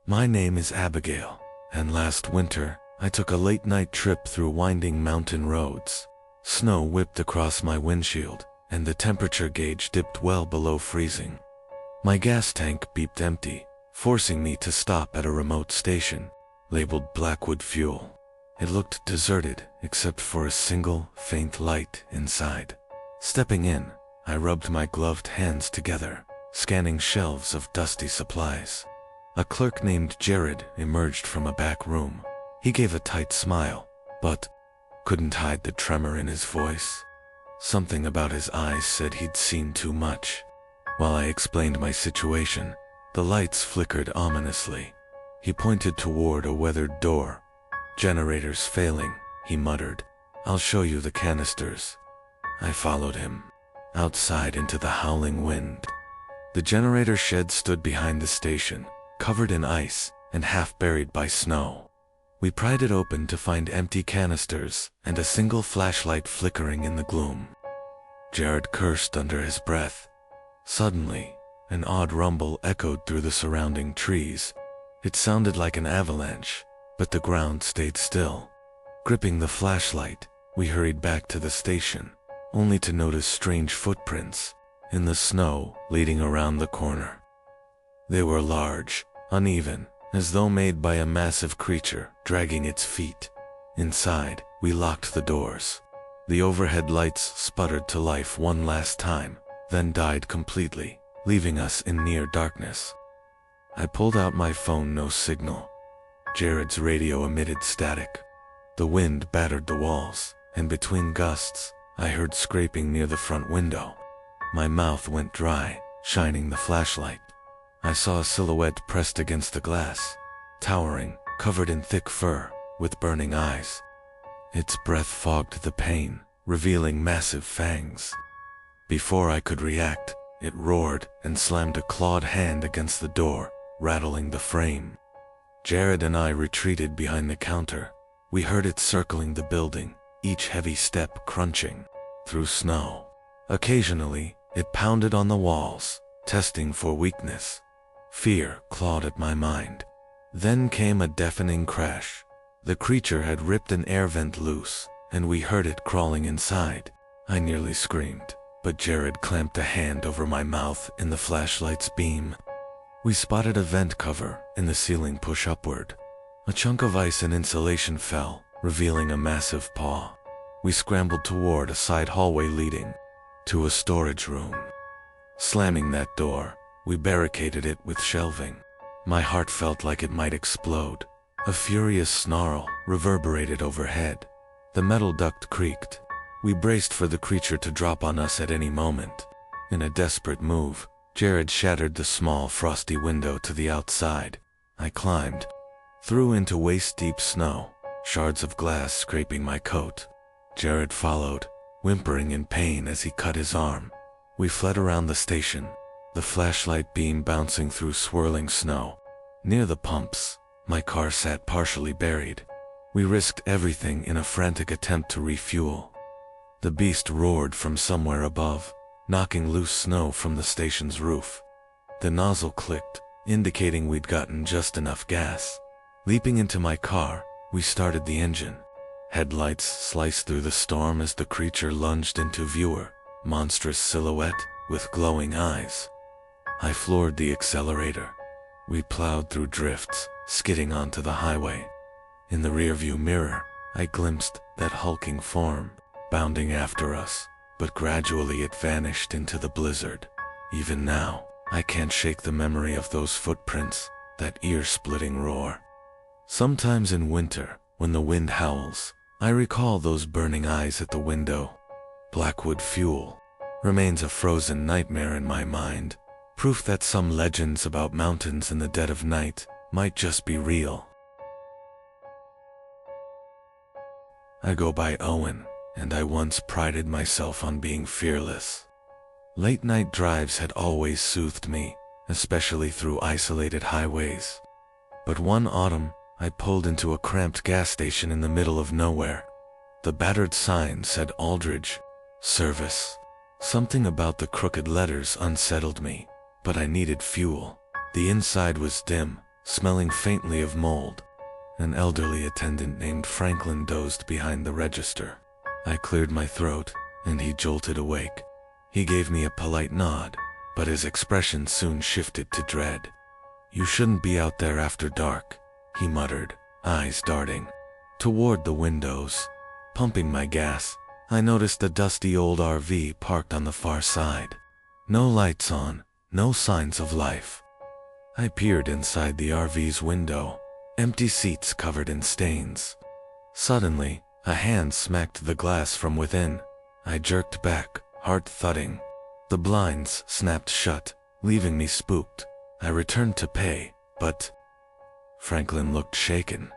My name is Abigail, and last winter, I took a late-night trip through winding mountain roads. Snow whipped across my windshield, and the temperature gauge dipped well below freezing. My gas tank beeped empty, forcing me to stop at a remote station, labeled Blackwood Fuel. It looked deserted, except for a single, faint light inside. Stepping in, I rubbed my gloved hands together, scanning shelves of dusty supplies. A clerk named Jared emerged from a back room. He gave a tight smile, but couldn't hide the tremor in his voice. Something about his eyes said he'd seen too much. While I explained my situation, the lights flickered ominously. He pointed toward a weathered door. "Generators failing," he muttered. "I'll show you the canisters." I followed him, outside into the howling wind. The generator shed stood behind the station, covered in ice and half buried by snow. We pried it open to find empty canisters and a single flashlight flickering in the gloom. Jared cursed under his breath. Suddenly, an odd rumble echoed through the surrounding trees. It sounded like an avalanche, but the ground stayed still. Gripping the flashlight, we hurried back to the station, only to notice strange footprints in the snow leading around the corner. They were large, uneven, as though made by a massive creature dragging its feet. Inside, we locked the doors. The overhead lights sputtered to life one last time, then died completely, leaving us in near darkness. I pulled out my phone, no signal. Jared's radio emitted static. The wind battered the walls, and between gusts, I heard scraping near the front window. My mouth went dry, shining the flashlight. I saw a silhouette pressed against the glass, towering, covered in thick fur, with burning eyes. Its breath fogged the pane, revealing massive fangs. Before I could react, it roared and slammed a clawed hand against the door, rattling the frame. Jared and I retreated behind the counter. We heard it circling the building, each heavy step crunching through snow. Occasionally, it pounded on the walls, testing for weakness. Fear clawed at my mind. Then came a deafening crash. The creature had ripped an air vent loose, and we heard it crawling inside. I nearly screamed, but Jared clamped a hand over my mouth in the flashlight's beam. We spotted a vent cover in the ceiling push upward. A chunk of ice and insulation fell, revealing a massive paw. We scrambled toward a side hallway leading to a storage room. Slamming that door, we barricaded it with shelving. My heart felt like it might explode. A furious snarl reverberated overhead. The metal duct creaked. We braced for the creature to drop on us at any moment. In a desperate move, Jared shattered the small, frosty window to the outside. I climbed through into waist-deep snow, shards of glass scraping my coat. Jared followed, whimpering in pain as he cut his arm. We fled around the station, the flashlight beam bouncing through swirling snow. Near the pumps, my car sat partially buried. We risked everything in a frantic attempt to refuel. The beast roared from somewhere above, knocking loose snow from the station's roof. The nozzle clicked, indicating we'd gotten just enough gas. Leaping into my car, we started the engine. Headlights sliced through the storm as the creature lunged into view, monstrous silhouette with glowing eyes. I floored the accelerator. We plowed through drifts, skidding onto the highway. In the rearview mirror, I glimpsed that hulking form, bounding after us, but gradually it vanished into the blizzard. Even now, I can't shake the memory of those footprints, that ear-splitting roar. Sometimes in winter, when the wind howls, I recall those burning eyes at the window. Blackwood Fuel remains a frozen nightmare in my mind, proof that some legends about mountains in the dead of night might just be real. I go by Owen, and I once prided myself on being fearless. Late-night drives had always soothed me, especially through isolated highways. But one autumn, I pulled into a cramped gas station in the middle of nowhere. The battered sign said Aldridge Service. Something about the crooked letters unsettled me, but I needed fuel. The inside was dim, smelling faintly of mold. An elderly attendant named Franklin dozed behind the register. I cleared my throat, and he jolted awake. He gave me a polite nod, but his expression soon shifted to dread. "You shouldn't be out there after dark," he muttered, eyes darting toward the windows. Pumping my gas, I noticed the dusty old RV parked on the far side. No lights on, no signs of life. I peered inside the RV's window, empty seats covered in stains. Suddenly, a hand smacked the glass from within. I jerked back, heart thudding. The blinds snapped shut, leaving me spooked. I returned to pay, but Franklin looked shaken.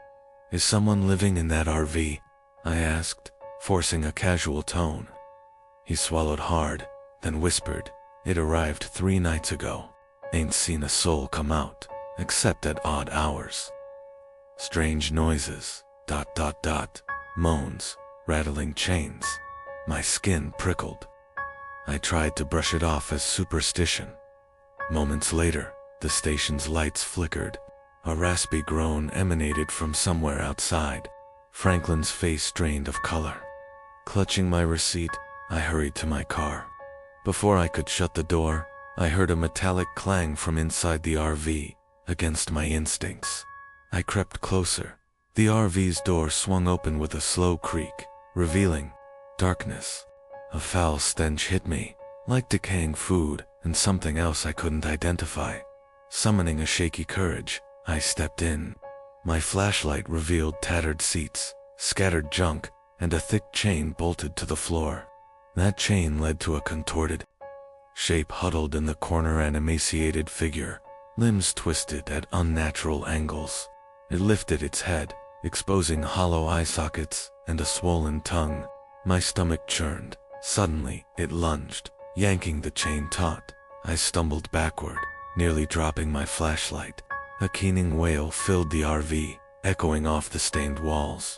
"Is someone living in that RV?" I asked, forcing a casual tone. He swallowed hard, then whispered, "It arrived 3 nights ago. Ain't seen a soul come out, except at odd hours. Strange noises, ... moans, rattling chains." My skin prickled. I tried to brush it off as superstition. Moments later, the station's lights flickered. A raspy groan emanated from somewhere outside. Franklin's face drained of color. Clutching my receipt, I hurried to my car. Before I could shut the door, I heard a metallic clang from inside the RV, against my instincts. I crept closer. The RV's door swung open with a slow creak, revealing darkness. A foul stench hit me, like decaying food and something else I couldn't identify. Summoning a shaky courage, I stepped in. My flashlight revealed tattered seats, scattered junk, and a thick chain bolted to the floor. That chain led to a contorted shape huddled in the corner, an emaciated figure, limbs twisted at unnatural angles. It lifted its head, exposing hollow eye sockets and a swollen tongue. My stomach churned. Suddenly, it lunged, yanking the chain taut. I stumbled backward, nearly dropping my flashlight. A keening wail filled the RV, echoing off the stained walls.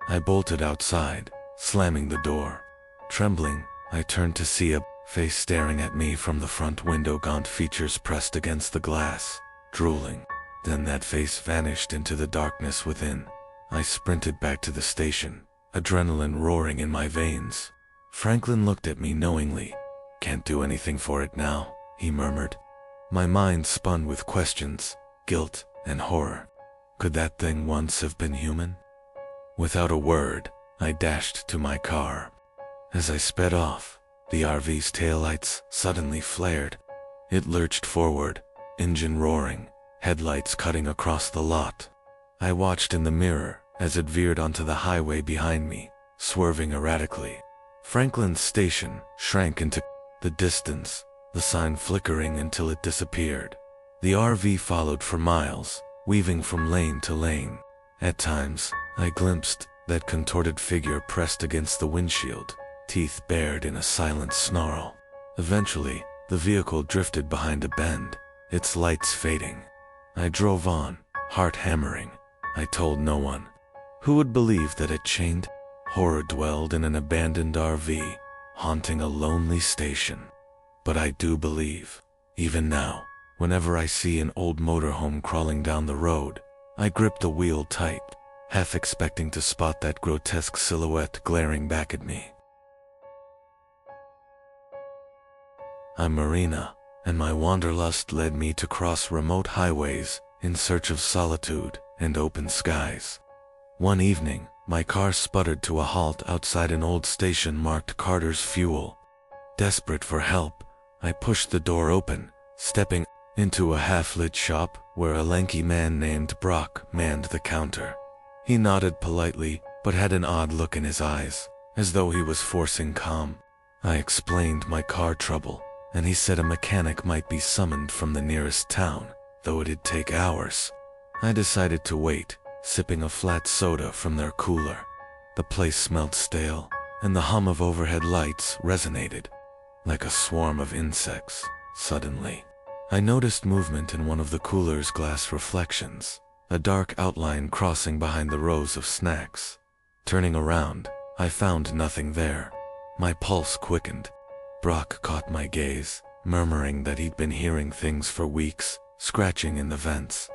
I bolted outside, slamming the door. Trembling, I turned to see a face staring at me from the front window, gaunt features pressed against the glass, drooling. Then that face vanished into the darkness within. I sprinted back to the station, adrenaline roaring in my veins. Franklin looked at me knowingly. "Can't do anything for it now," he murmured. My mind spun with questions, guilt, and horror. Could that thing once have been human? Without a word, I dashed to my car. As I sped off, the RV's taillights suddenly flared. It lurched forward, engine roaring, headlights cutting across the lot. I watched in the mirror as it veered onto the highway behind me, swerving erratically. Franklin's station shrank into the distance, the sign flickering until it disappeared. The RV followed for miles, weaving from lane to lane. At times, I glimpsed that contorted figure pressed against the windshield, teeth bared in a silent snarl. Eventually, the vehicle drifted behind a bend, its lights fading. I drove on, heart hammering. I told no one. Who would believe that a chained horror dwelled in an abandoned RV, haunting a lonely station? But I do believe. Even now, whenever I see an old motorhome crawling down the road, I grip the wheel tight, half expecting to spot that grotesque silhouette glaring back at me. I'm Marina, and my wanderlust led me to cross remote highways in search of solitude and open skies. One evening, my car sputtered to a halt outside an old station marked Carter's Fuel. Desperate for help, I pushed the door open, stepping into a half-lit shop where a lanky man named Brock manned the counter. He nodded politely, but had an odd look in his eyes, as though he was forcing calm. I explained my car trouble, and he said a mechanic might be summoned from the nearest town, though it'd take hours. I decided to wait, sipping a flat soda from their cooler. The place smelled stale, and the hum of overhead lights resonated like a swarm of insects. Suddenly, I noticed movement in one of the cooler's glass reflections, a dark outline crossing behind the rows of snacks. Turning around, I found nothing there. My pulse quickened. Brock caught my gaze, murmuring that he'd been hearing things for weeks, scratching in the vents.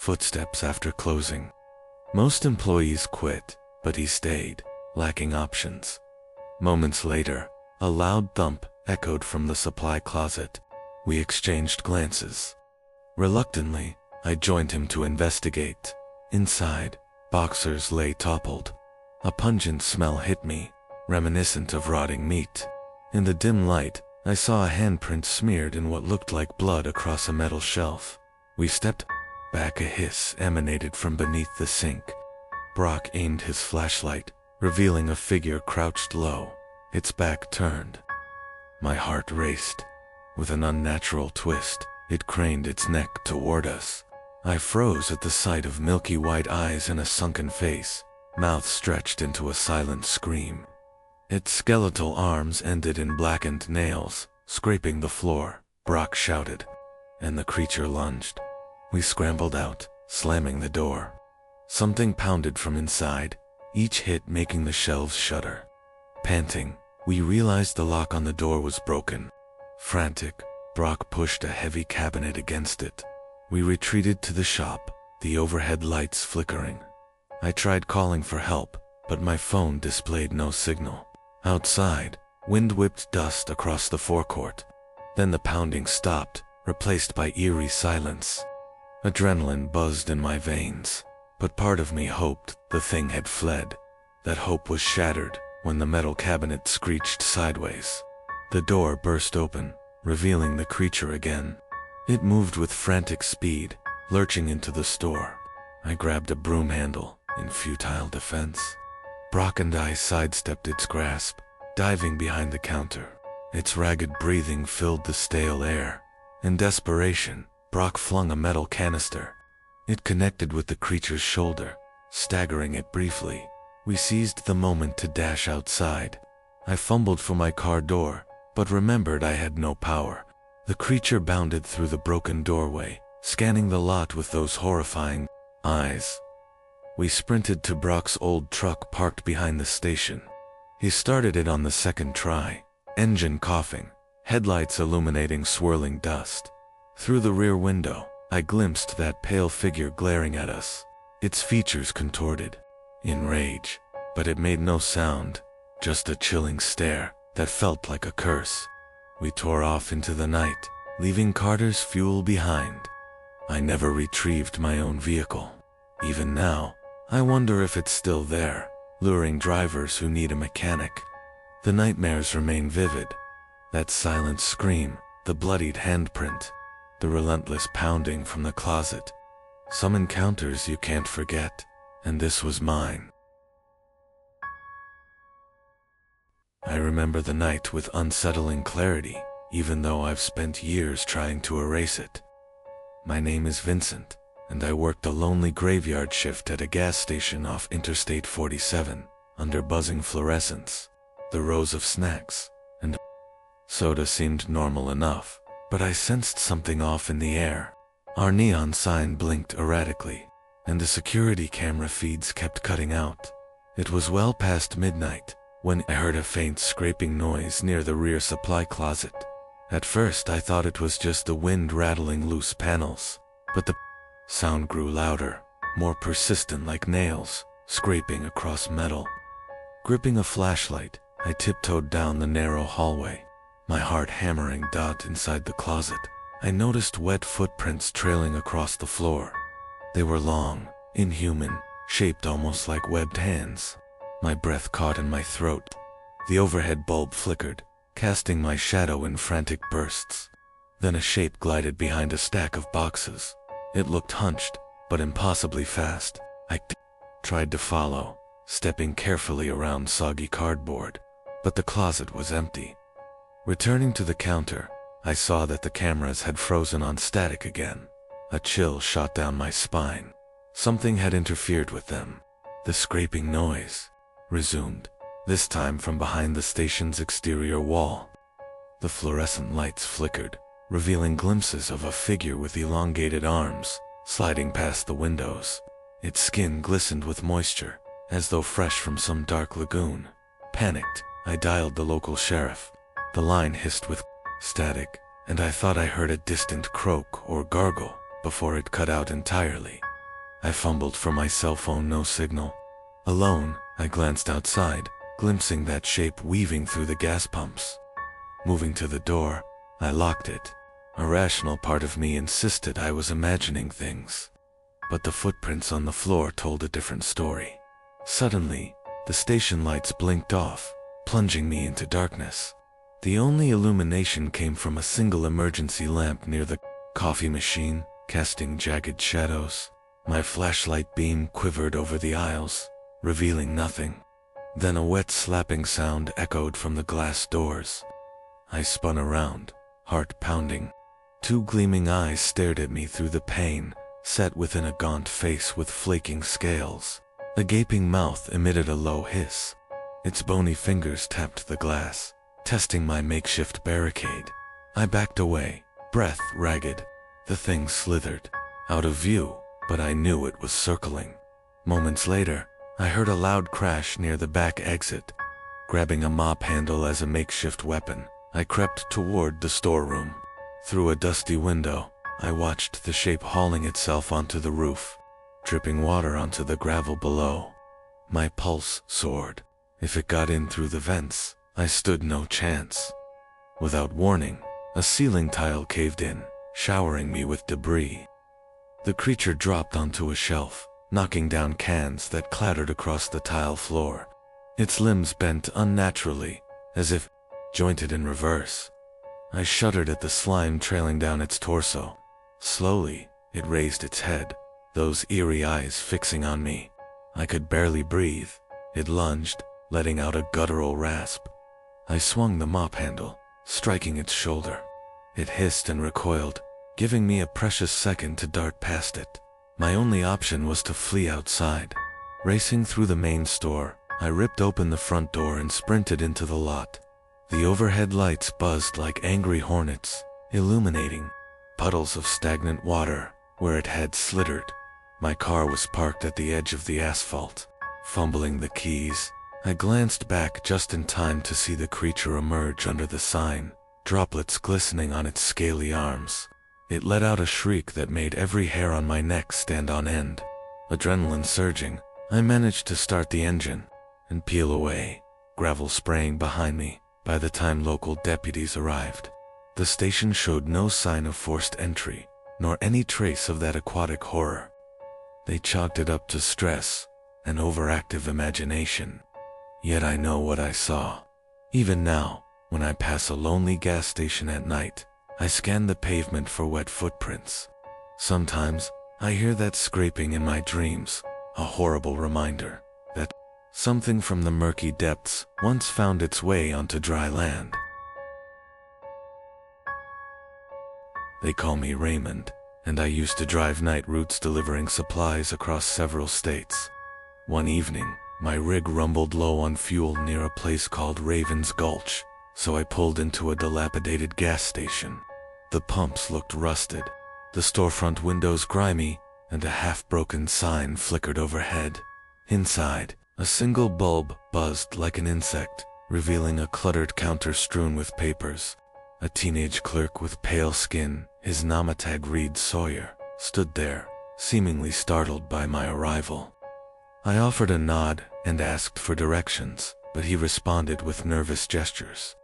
footsteps after closing. Most employees quit, but he stayed, lacking options. Moments later, a loud thump echoed from the supply closet. We exchanged glances. Reluctantly, I joined him to investigate. Inside, boxers lay toppled. A pungent smell hit me, reminiscent of rotting meat. In the dim light, I saw a handprint smeared in what looked like blood across a metal shelf. We stepped back. A hiss emanated from beneath the sink. Brock aimed his flashlight, revealing a figure crouched low, its back turned. My heart raced. With an unnatural twist, it craned its neck toward us. I froze at the sight of milky white eyes and a sunken face, mouth stretched into a silent scream. Its skeletal arms ended in blackened nails, scraping the floor. Brock shouted, and the creature lunged. We scrambled out, slamming the door. Something pounded from inside, each hit making the shelves shudder. Panting, we realized the lock on the door was broken. Frantic, Brock pushed a heavy cabinet against it. We retreated to the shop, the overhead lights flickering. I tried calling for help, but my phone displayed no signal. Outside, wind whipped dust across the forecourt. Then the pounding stopped, replaced by eerie silence. Adrenaline buzzed in my veins, but part of me hoped the thing had fled. That hope was shattered when the metal cabinet screeched sideways. The door burst open, revealing the creature again. It moved with frantic speed, lurching into the store. I grabbed a broom handle in futile defense. Brock and I sidestepped its grasp, diving behind the counter. Its ragged breathing filled the stale air. In desperation, Brock flung a metal canister. It connected with the creature's shoulder, staggering it briefly. We seized the moment to dash outside. I fumbled for my car door, but remembered I had no power. The creature bounded through the broken doorway, scanning the lot with those horrifying eyes. We sprinted to Brock's old truck parked behind the station. He started it on the second try, engine coughing, headlights illuminating swirling dust. Through the rear window, I glimpsed that pale figure glaring at us, its features contorted in rage, but it made no sound, just a chilling stare that felt like a curse. We tore off into the night, leaving Carter's fuel behind. I never retrieved my own vehicle. Even now, I wonder if it's still there, luring drivers who need a mechanic. The nightmares remain vivid. That silent scream, the bloodied handprint, the relentless pounding from the closet. Some encounters you can't forget, and this was mine. I remember the night with unsettling clarity, even though I've spent years trying to erase it. My name is Vincent, and I worked a lonely graveyard shift at a gas station off Interstate 47, under buzzing fluorescents. The rows of snacks and soda seemed normal enough, but I sensed something off in the air. Our neon sign blinked erratically, and the security camera feeds kept cutting out. It was well past midnight when I heard a faint scraping noise near the rear supply closet. At first I thought it was just the wind rattling loose panels, but the sound grew louder, more persistent, like nails scraping across metal. Gripping a flashlight, I tiptoed down the narrow hallway, my heart hammering. Inside the closet, I noticed wet footprints trailing across the floor. They were long, inhuman, shaped almost like webbed hands. My breath caught in my throat. The overhead bulb flickered, casting my shadow in frantic bursts. Then a shape glided behind a stack of boxes. It looked hunched, but impossibly fast. I tried to follow, stepping carefully around soggy cardboard, but the closet was empty. Returning to the counter, I saw that the cameras had frozen on static again. A chill shot down my spine. Something had interfered with them. The scraping noise resumed, this time from behind the station's exterior wall. The fluorescent lights flickered, revealing glimpses of a figure with elongated arms, sliding past the windows. Its skin glistened with moisture, as though fresh from some dark lagoon. Panicked, I dialed the local sheriff. The line hissed with static, and I thought I heard a distant croak or gargle before it cut out entirely. I fumbled for my cell phone, no signal. Alone, I glanced outside, glimpsing that shape weaving through the gas pumps. Moving to the door, I locked it. A rational part of me insisted I was imagining things. But the footprints on the floor told a different story. Suddenly, the station lights blinked off, plunging me into darkness. The only illumination came from a single emergency lamp near the coffee machine, casting jagged shadows. My flashlight beam quivered over the aisles, revealing nothing. Then a wet slapping sound echoed from the glass doors. I spun around, heart pounding. Two gleaming eyes stared at me through the pane, set within a gaunt face with flaking scales. A gaping mouth emitted a low hiss. Its bony fingers tapped the glass, testing my makeshift barricade. I backed away, breath ragged. The thing slithered, out of view, but I knew it was circling. Moments later, I heard a loud crash near the back exit. Grabbing a mop handle as a makeshift weapon, I crept toward the storeroom. Through a dusty window, I watched the shape hauling itself onto the roof, dripping water onto the gravel below. My pulse soared. If it got in through the vents, I stood no chance. Without warning, a ceiling tile caved in, showering me with debris. The creature dropped onto a shelf, knocking down cans that clattered across the tile floor. Its limbs bent unnaturally, as if jointed in reverse. I shuddered at the slime trailing down its torso. Slowly, it raised its head, those eerie eyes fixing on me. I could barely breathe. It lunged, letting out a guttural rasp. I swung the mop handle, striking its shoulder. It hissed and recoiled, giving me a precious second to dart past it. My only option was to flee outside. Racing through the main store, I ripped open the front door and sprinted into the lot. The overhead lights buzzed like angry hornets, illuminating puddles of stagnant water where it had slithered. My car was parked at the edge of the asphalt. Fumbling the keys, I glanced back just in time to see the creature emerge under the sign, droplets glistening on its scaly arms. It let out a shriek that made every hair on my neck stand on end. Adrenaline surging, I managed to start the engine and peel away, gravel spraying behind me. By the time local deputies arrived, the station showed no sign of forced entry, nor any trace of that aquatic horror. They chalked it up to stress, an overactive imagination. Yet I know what I saw. Even now, when I pass a lonely gas station at night, I scan the pavement for wet footprints. Sometimes, I hear that scraping in my dreams, a horrible reminder that something from the murky depths once found its way onto dry land. They call me Raymond, and I used to drive night routes delivering supplies across several states. One evening, my rig rumbled low on fuel near a place called Raven's Gulch, so I pulled into a dilapidated gas station. The pumps looked rusted, the storefront windows grimy, and a half-broken sign flickered overhead. Inside, a single bulb buzzed like an insect, revealing a cluttered counter strewn with papers. A teenage clerk with pale skin, his namatag read Sawyer, stood there, seemingly startled by my arrival. I offered a nod and asked for directions, but he responded with nervous gestures.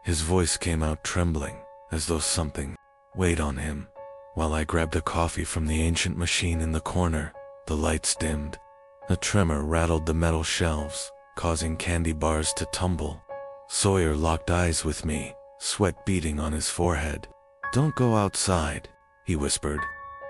His voice came out trembling, as though something weighed on him. While I grabbed a coffee from the ancient machine in the corner, the lights dimmed. A tremor rattled the metal shelves, causing candy bars to tumble. Sawyer locked eyes with me, sweat beading on his forehead. "Don't go outside," he whispered.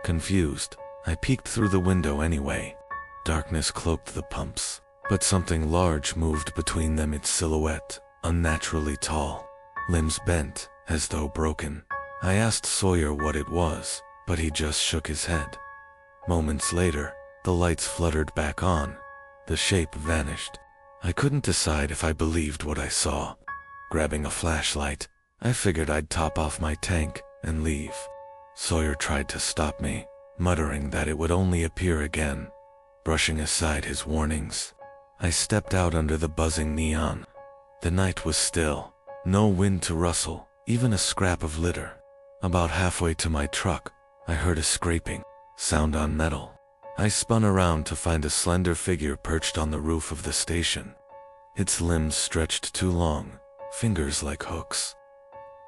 Confused, I peeked through the window anyway. Darkness cloaked the pumps, but something large moved between them, its silhouette, unnaturally tall. Limbs bent, as though broken. I asked Sawyer what it was, but he just shook his head. Moments later, the lights fluttered back on. The shape vanished. I couldn't decide if I believed what I saw. Grabbing a flashlight, I figured I'd top off my tank and leave. Sawyer tried to stop me, muttering that it would only appear again. Brushing aside his warnings, I stepped out under the buzzing neon. The night was still, no wind to rustle, even a scrap of litter. About halfway to my truck, I heard a scraping sound on metal. I spun around to find a slender figure perched on the roof of the station. Its limbs stretched too long, fingers like hooks.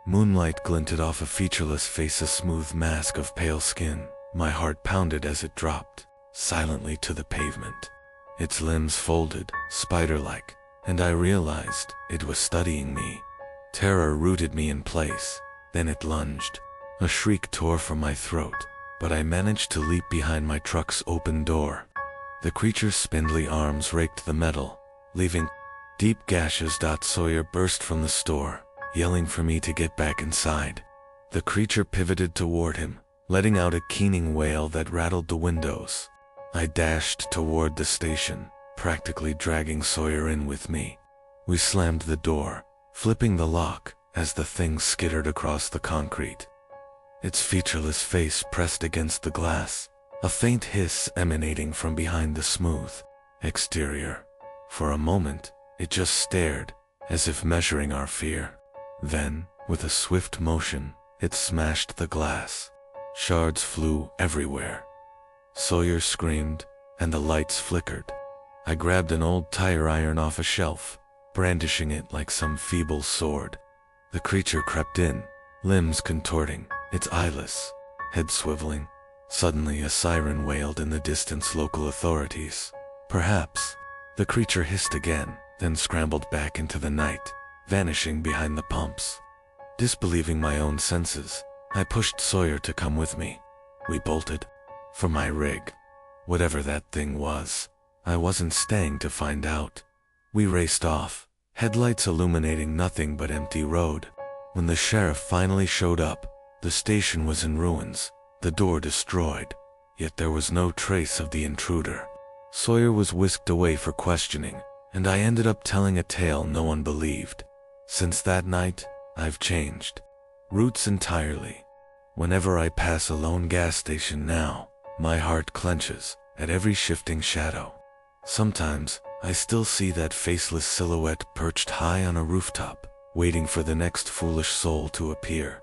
Moonlight glinted off a featureless face, a smooth mask of pale skin. My heart pounded as it dropped, silently to the pavement. Its limbs folded, spider-like, and I realized it was studying me. Terror rooted me in place, then it lunged. A shriek tore from my throat, but I managed to leap behind my truck's open door. The creature's spindly arms raked the metal, leaving deep gashes. Sawyer burst from the store, yelling for me to get back inside. The creature pivoted toward him, letting out a keening wail that rattled the windows. I dashed toward the station, practically dragging Sawyer in with me. We slammed the door, flipping the lock as the thing skittered across the concrete. Its featureless face pressed against the glass, a faint hiss emanating from behind the smooth exterior. For a moment, it just stared, as if measuring our fear. Then, with a swift motion, it smashed the glass. Shards flew everywhere. Sawyer screamed, and the lights flickered. I grabbed an old tire iron off a shelf, brandishing it like some feeble sword. The creature crept in, limbs contorting, its eyeless, head swiveling. Suddenly a siren wailed in the distance. Local authorities. Perhaps. The creature hissed again, then scrambled back into the night, vanishing behind the pumps. Disbelieving my own senses, I pushed Sawyer to come with me. We bolted. For my rig. Whatever that thing was, I wasn't staying to find out. We raced off, headlights illuminating nothing but empty road. When the sheriff finally showed up, the station was in ruins, the door destroyed, yet there was no trace of the intruder. Sawyer was whisked away for questioning, and I ended up telling a tale no one believed. Since that night, I've changed. Routes entirely. Whenever I pass a lone gas station now, my heart clenches at every shifting shadow. Sometimes, I still see that faceless silhouette perched high on a rooftop, waiting for the next foolish soul to appear.